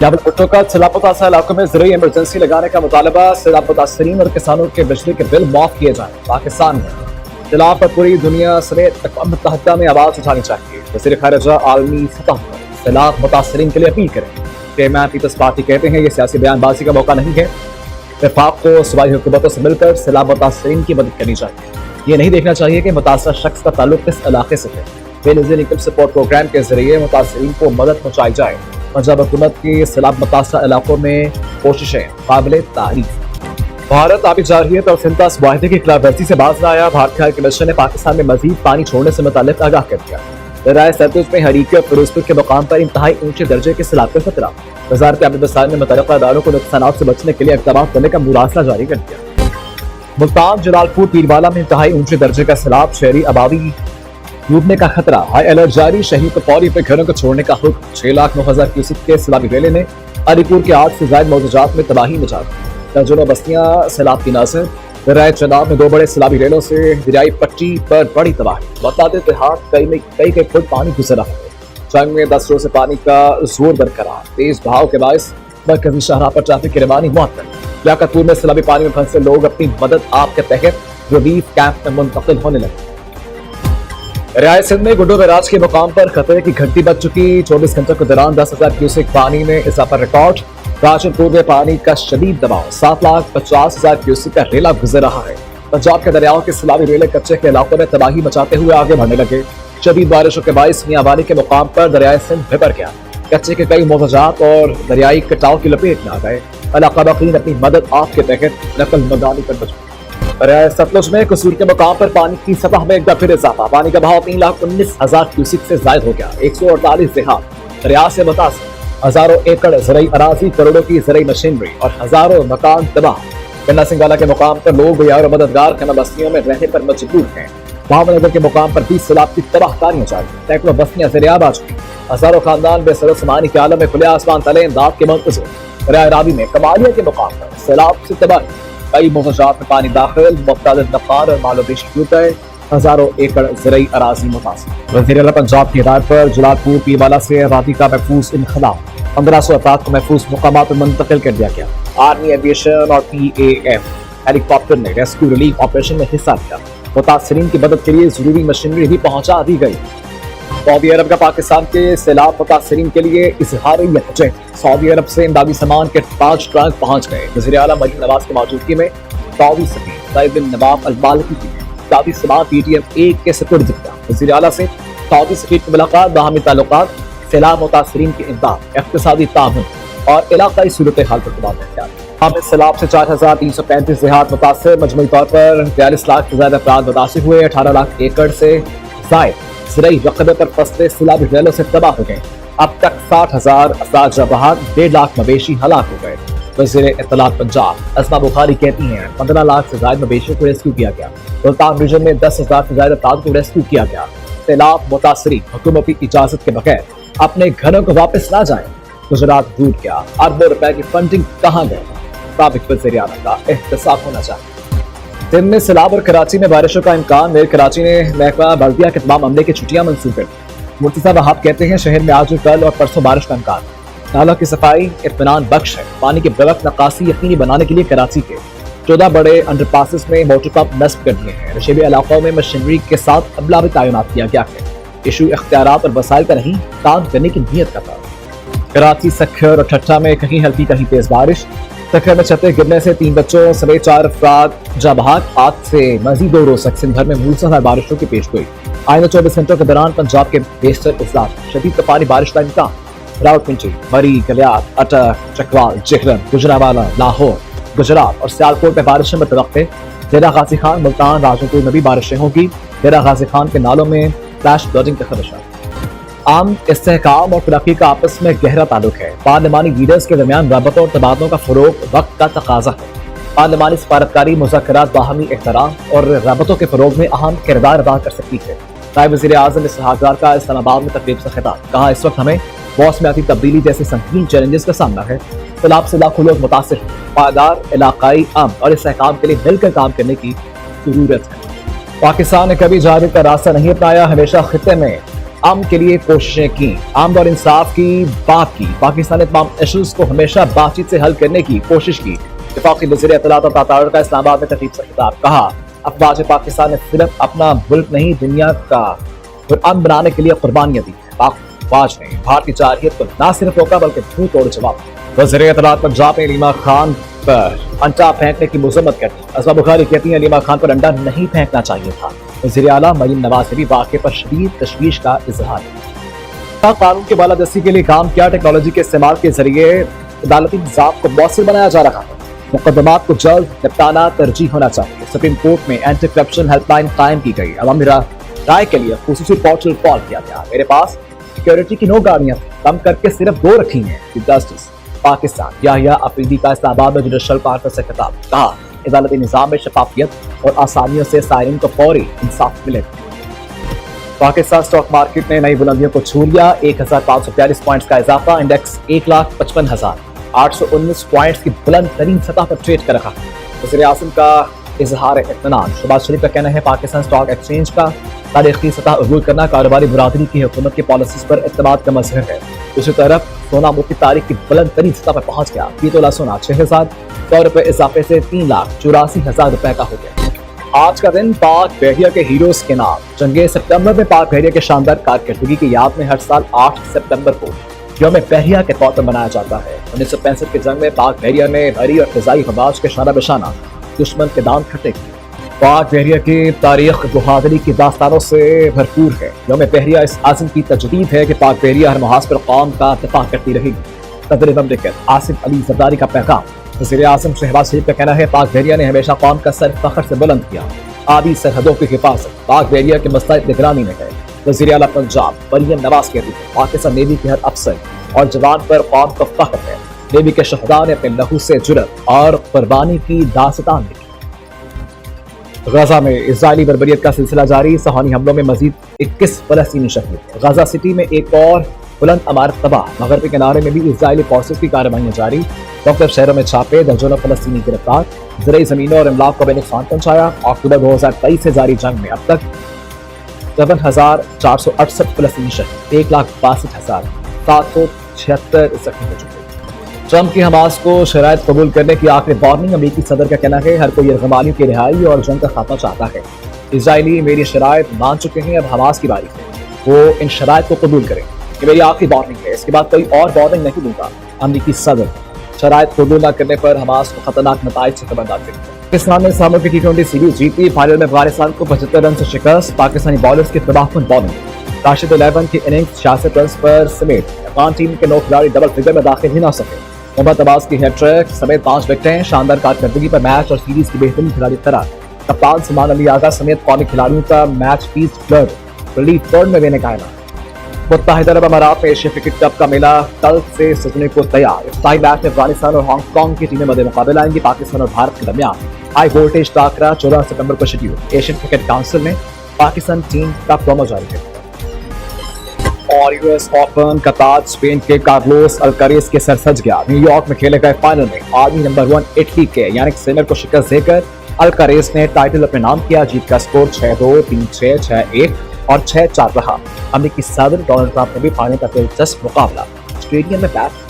جابل بھٹو کا سیلاب متاثرہ علاقوں میں زرعی ایمرجنسی لگانے کا مطالبہ، سیلاب متاثرین اور کسانوں کے بجلی کے بل معاف کیے جائیں۔ پاکستان میں سیلاب پر پوری دنیا سمیت اقوام متحدہ میں آواز اٹھانی چاہیے۔ وزیر خارجہ عالمی سطح پر سیلاب متاثرین کے لیے اپیل کریں۔ چیئرمین پیپلز پارٹی کہتے ہیں یہ سیاسی بیان بازی کا موقع نہیں ہے، وفاق کو صوبائی حکومتوں سے مل کر سیلاب متاثرین کی مدد کرنی چاہیے۔ یہ نہیں دیکھنا چاہیے کہ متاثرہ شخص کا تعلق کس علاقے سے ہے۔ بے نظیر انکم سپورٹ پروگرام کے ذریعے متاثرین کو مدد پہنچائی جائے۔ پنجاب حکومت کی سیلاب متاثرہ علاقوں میں کوششیں قابل تعریف۔ بھارت آبی جارحیت اور سنتاس معاہدے کی خلاف ورزی سے باز نہ آیا۔ بھارتی ہائی کمیشن نے پاکستان میں مزید پانی چھوڑنے سے متعلق آگاہ کر دیا۔ دریائے ستلج میں ہریکی اور فیروزپور کے مقام پر انتہائی اونچے درجے کے سیلاب کا خطرہ۔ وزارت آبی وسائل نے متعلقہ اداروں کو نقصانات سے بچنے کے لیے اقدامات کرنے کا مراسلہ جاری کر دیا۔ ملتان، جلال پور، پیروالا میں انتہائی اونچے درجے کا سیلاب، شہری آبادی ڈوبنے کا خطرہ، ہائی الرٹ جاری، شہری کو فوری پہ گھروں کو چھوڑنے کا حکم۔ 6,09,000 کیوسک کے سیلابی ریلے نے علی پور کے 8 سے زائد موضوعات میں تباہی مچا دی۔ درجنوں بستیاں سیلاب کی ناظر۔ دریائے چناب میں 2 بڑے سیلابی ریلوں سے دریائی پٹی پر بڑی تباہی، متعدد دیہات کئی فٹ پانی گزر رہا ہے۔ جنگ میں 10 روز سے پانی کا زور برقرار، تیز بہاؤ کے باعث مرکزی شاہراہ پر ٹریفک کی روانی معطل۔ لیاقتپور میں سیلابی پانی میں پھنسے لوگ اپنی مدد آپ کے تحت ریلیف کیمپ میں منتقل ہونے لگے۔ ریاست سندھ میں گڈو بیراج کے مقام پر خطرے کی گھنٹی بج چکی، 24 گھنٹوں کے دوران 10,000 کیوسک پانی میں اضافہ ریکارڈ۔ راجنپور میں پانی کا شدید دباؤ، 7,50,000 کیوسک کا ریلا گزر رہا ہے۔ پنجاب کے دریاؤں کے سیلابی ریلے کچے کے علاقوں میں تباہی مچاتے ہوئے آگے بڑھنے لگے۔ شدید بارشوں کے باعث میاں والی کے مقام پر دریائے سندھ بھر گیا، کچے کے کئی موضوعات اور دریائی کٹاؤ کی لپیٹ میں آ گئے۔ علاقہ بقین اپنی مدد آپ کے تحت نقل مکانی پر مجبور۔ ریاست ستلج میں قصور کے مقام پر پانی کی سطح میں ایک بار پھر اضافہ، پانی کا بہاؤ 3,19,000 کیوسک سے زائد ہو گیا۔ 148 دیہات دریا سے متاثر، ہزاروں ایکڑ زرعی اراضی، کروڑوں کی زرعی مشینری اور ہزاروں مکان تباہ۔ گنڈا سنگھ والا کے مقام پر لوگ غیر مددگار خانہ بستیوں میں رہنے پر مجبور ہیں۔ بھاؤ نگر کے مقام پر بھی سیلاب کی تباہ کاریاں جاری، سینکڑوں بستیاں زیرآب آ چکی، ہزاروں خاندان بے سر و سامانی کے عالم میں کھلے آسمان تلے امداد کے منتظر۔ دریائے راوی میں کمالیہ کے مقام پر سیلاب سے تباہی، کئی موضوعات میں پانی داخل، متعدد نفار اور مال و بیشی ڈوب گئے، ہزاروں ایکڑ زرعی اراضی متاثر۔ وزیر اعلیٰ پنجاب کی ہدایت پر جلال پور پیروالا سے آبادی کا محفوظ انخلا، 1500 افراد کو محفوظ مقامات پر منتقل کر دیا گیا۔ آرمی ایویشن اور PAF ہیلی کاپٹر نے ریسکیو ریلیف آپریشن میں حصہ لیا۔ متاثرین کی مدد کے لیے ضروری مشینری بھی پہنچا دی گئی۔ سعودی عرب کا پاکستان کے سیلاب متاثرین کے لیے اظہار یکجہتی، سعودی عرب سے امدادی سامان کے 5 ٹرک پہنچ گئے۔ وزیر اعلیٰ مریم نواز کی موجودگی میں سعودی سفیر سعید بن نواف المالکی کی سعودی سماعت PTM-1 کے سپرد کیا۔ وزیر اعلیٰ سے سعودی سفیر کی ملاقات، باہمی تعلقات، سیلاب متاثرین کی امداد، اقتصادی تعاون اور علاقائی صورتحال پر تبادلہ خیال۔ سیلاب سے 4,335 دیہات متاثر، مجموعی طور پر 42 لاکھ سے زیادہ افراد متاثر ہوئے، 18 لاکھ ایکڑ سے زائد زرعی رقبے پر فصلیں سیلابی ریلوں سے تباہ ہو گئیں۔ اب تک 60,000 افراد جاں بحق، 1.5 لاکھ مویشی ہلاک ہو گئے۔ وزیر اطلاعات پنجاب اسما بخاری کہتی ہیں 15 لاکھ سے زائد مویشیوں کو ریسکیو کیا گیا۔ ملتان ریجن میں 10,000 سے زائد افراد کو ریسکیو کیا گیا۔ سیلاب متاثرین حکومتی اجازت کے بغیر اپنے گھروں کو واپس نہ جائیں۔ گجرات ڈوب گیا، اربوں روپے کی فنڈنگ کہاں گئے؟ سابق وزیر اعلیٰ کا احتساب ہونا چاہیے۔ دن میں سیلاب اور کراچی میں بارشوں کا امکان، میئر کراچی نے محکمہ بلدیہ کے تمام عملے کی چھٹیاں منسوخ کر دی۔ مرتضیٰ وہاب کہتے ہیں شہر میں آج اور کل اور پرسوں بارش کا امکان۔ نالوں کی صفائی اطمینان بخش ہے، پانی کے بروقت نکاسی یقینی بنانے کے لیے کراچی کے 14 بڑے انڈر پاسز میں موٹر پمپ نصب کر دیے ہیں۔ نشیبی علاقوں میں مشینری کے ساتھ عملہ بھی تعینات کیا گیا ہے۔ ایشو اختیارات اور وسائل کا نہیں، کام کرنے کی نیت کا تھا۔ کراچی، سکھر اور ٹھٹھہ میں کہیں ہلکی کہیں تیز بارش۔ سکھر میں چھتیں گرنے سے 3 بچوں سمیت 4 افراد جاں بحق، آج سے مزید 2 روز تک سندھ بھر میں موسلادھار بارشوں کی پیش گوئی۔ آئندہ 24 گھنٹوں کے دوران پنجاب کے بیشتر اضلاع شدید طوفانی بارش کا امکان۔ راولپنڈی، مری، گلیات، اٹک، چکوال، جہلم، گجرانوالہ، لاہور، گجرات اور سیالکوٹ میں بارشیں متوقع۔ ڈیرہ غازی خان، ملتان، راجنپور میں بھی بارشیں ہوں گی۔ ڈیرہ غازی خان کے نالوں میں فلیش فلڈنگ کا خدشہ۔ عام استحکام اور ترقی کا آپس میں گہرا تعلق ہے۔ پارلیمانی لیڈرز کے درمیان رابطوں اور تبادلوں کا فروغ وقت کا تقاضا ہے۔ پارلیمانی سفارتکاری مذاکرات باہمی احترام اور رابطوں کے فروغ میں اہم کردار ادا کر سکتی ہے۔ نائب وزیر اعظم اسحاق ڈار کا اسلام آباد میں تقریب سے خطاب، کہا اس وقت ہمیں موسمیاتی تبدیلی جیسے سنگین چیلنجز کا سامنا ہے۔ سیلاب سے لاکھوں لوگ متاثر ہیں، پائیدار علاقائی امن اور استحکام کے لیے مل کر کام کرنے کی ضرورت ہے۔ پاکستان نے کبھی جارحیت کا راستہ نہیں اپنایا، ہمیشہ خطے میں امن کے لیے کوششیں کی، امن اور انصاف کی بات کی، پاکستان نے تمام ایشوز کو ہمیشہ بات چیت سے حل کرنے کی کوشش کی۔ وفاقی وزیر اطلاعات اور تطارع کا اسلام آباد میں تقریب سے خطاب، کہا افواج پاکستان نے صرف اپنا ملک نہیں دنیا کا امن بنانے کے لیے قربانیاں دی ہیں۔ پاک فوج نے بھارتی جارحیت کو نہ صرف روکا بلکہ منہ توڑ جواب۔ وزیر اطلاعات پنجاب نے علیمہ خان پر انڈا پھینکنے کی مذمت کرتی، اسما بخاری کہتی ہیں علیمہ خان پر انڈا نہیں پھینکنا چاہیے تھا۔ وزیر اعلیٰ مریم نواز نے بھی واقعے پر شدید تشویش کا اظہار کیا۔ قانون کی بالادستی کے لیے کام کیا، ٹیکنالوجی کے استعمال کے ذریعے عدالتی نظام کو مؤثر بنایا جا رہا ہے، مقدمات کو جلد نپٹانا ترجیح ہونا چاہیے۔ سپریم کورٹ میں اینٹی کرپشن ہیلپ لائن قائم کی گئی، عوامی رائے کے لیے خصوصی پورٹل کال کیا گیا۔ میرے پاس سیکیورٹی کی 9 گاڑیاں تھیں، کم کر کے صرف 2 رکھی ہیں۔ جسٹس پاکستان یحییٰ افریدی کا اسلام آباد میں جوڈیشل کانفرنس سے خطاب، کہا عدالتی نظام میں شفافیت اور آسانیوں سے سائرین کو فوری انصاف ملے گا۔ پاکستان اسٹاک مارکیٹ نے نئی بلندیوں کو چھو لیا، 1542 پوائنٹس کا اضافہ، انڈیکس 1,55,819 پوائنٹس کی بلند ترین سطح پر ٹریڈ کر رہا ہے۔ وزیر اعظم کا اظہار اطمینان، شہباز شریف کا کہنا ہے پاکستان اسٹاک ایکسچینج کا تاریخی سطح عبور کرنا کاروباری برادری کی حکومت کی پالیسیز پر اعتماد کا مظہر ہے۔ دوسری طرف سونا ملک تاریخ کی بلند ترین سطح پر پہنچ گیا، فی تولہ سونا 6,100 روپے اضافے سے 3,84,000 روپے کا ہو گیا۔ آج کا دن پاک بحریہ کے ہیروز کے نام، جنگ ستمبر میں پاک بحریہ کے شاندار کارکردگی کی یاد میں ہر سال 8 ستمبر کو یوم بحریہ کے طور پر منایا جاتا ہے۔ 1965 کی جنگ میں پاک بحریہ نے بھری اور فضائی افواج کے شانہ بشانہ دشمن کے دان کھٹے کیے۔ پاک بحریہ کی تاریخ بہادری کی داستانوں سے بھرپور ہے۔ یوم بحریہ اس عزم کی تجدید ہے کہ پاک بحریہ ہر محاذ پر قوم کا دفاع کرتی رہے گی۔ صدر مملکت آصف علی زرداری کا پیغام، وزیر اعظم شہباز شریف کا کہنا ہے پاک بحریہ نے ہمیشہ قوم کا سر فخر سے بلند کیا، آبی سرحدوں کی حفاظت پاک بحریہ کے مستعد نگرانی میں ہے۔ وزیر اعلیٰ پنجاب مریم نواز کہتی ہے پاکستان نیوی کے ہر افسر اور جوان پر قوم کا فخر ہے، نیوی کے شہداء نے اپنے لہو سے جرأت اور قربانی کی داستان لکھی۔ غزہ میں اسرائیلی بربریت کا سلسلہ جاری، صہیونی حملوں میں مزید 21 فلسطینی شہید۔ غزہ سٹی میں ایک اور بلند عمارت تباہ، مغربی کنارے میں بھی اسرائیلی فورسز کی کارروائیاں جاری، مختلف شہروں میں چھاپے، درجنوں فلسطینی گرفتار، زرعی زمینوں اور املاک کو بے نقصان پہنچایا۔ اکتوبر 2023 سے جاری جنگ میں اب تک 7,468 فلسطینی شہید، 1,62,776 زخمی ہو چکے۔ ٹرمپ کی حماس کو شرائط قبول کرنے کی آخری وارننگ، امریکی صدر کا کہنا ہے ہر کوئی یرغمالیوں کی رہائی اور جنگ کا خاتمہ چاہتا ہے۔ اسرائیلی میری شرائط مان چکے ہیں، اب حماس کی باری ہے، وہ ان شرائط کو قبول کریں، یہ میری آخری وارننگ ہے، اس کے بعد کوئی اور وارننگ نہیں دوں گا۔ امریکی صدر شرائط قبول نہ کرنے پر حماس کو خطرناک نتائج سے خبردار کریں۔ پاکستان نے سامنے کی T20 سیریز جیتی، فائنل میں افغانستان کو 75 رن سے شکست، پاکستانی بالرز کی تباہ-کن بالنگ، راشد 11 کی اننگز 66 رنز پر سمیت افغان ٹیم کے 9 کھلاڑی ڈبل فگر میں داخل ہی نہ سکے۔ محمد عباس کی ہیٹ ٹریک سمیت 5 وکٹیں، شاندار کارکردگی پر میچ اور سیریز کی بہترین کھلاڑی قرار، کپتان سلمان علی آغا سمیت قومی کھلاڑیوں کا میچ فیس بلڈ ریلیف تھرڈ میں دینے کا اعلان۔ متحدہ عرب امارات میں ایشیا کرکٹ کپ کا میلہ کل سے سجنے کو تیار، افتتاحی میچ میں افغانستان اور ہانگ کانگ کی ٹیمیں مد مقابل آئیں گی، پاکستان اور بھارت کے درمیان ہائی وولٹیج ٹاکرا 14 ستمبر کو شیڈیول۔ ایشین کرکٹ کونسل نے پاکستان ٹیم کا پرومو جاری کیا۔ اور یو ایس اوپن کا تاج اسپین کے کارلوس الکاریز کے سر سج گیا، نیو یارک میں کھیلے گئے فائنل میں عالمی نمبر 1 اٹلی کے یانک سینر کو شکست دے کر الکاریز نے ٹائٹل اپنے نام کیا۔ جیت کا سکور 6-2، 3-6، 6-1 اور 6-4 رہا۔ امریکی صدر ڈونلڈ ٹرمپ نے بھی فائنل کا دلچسپ مقابلہ اسٹیڈیم میں بیٹھ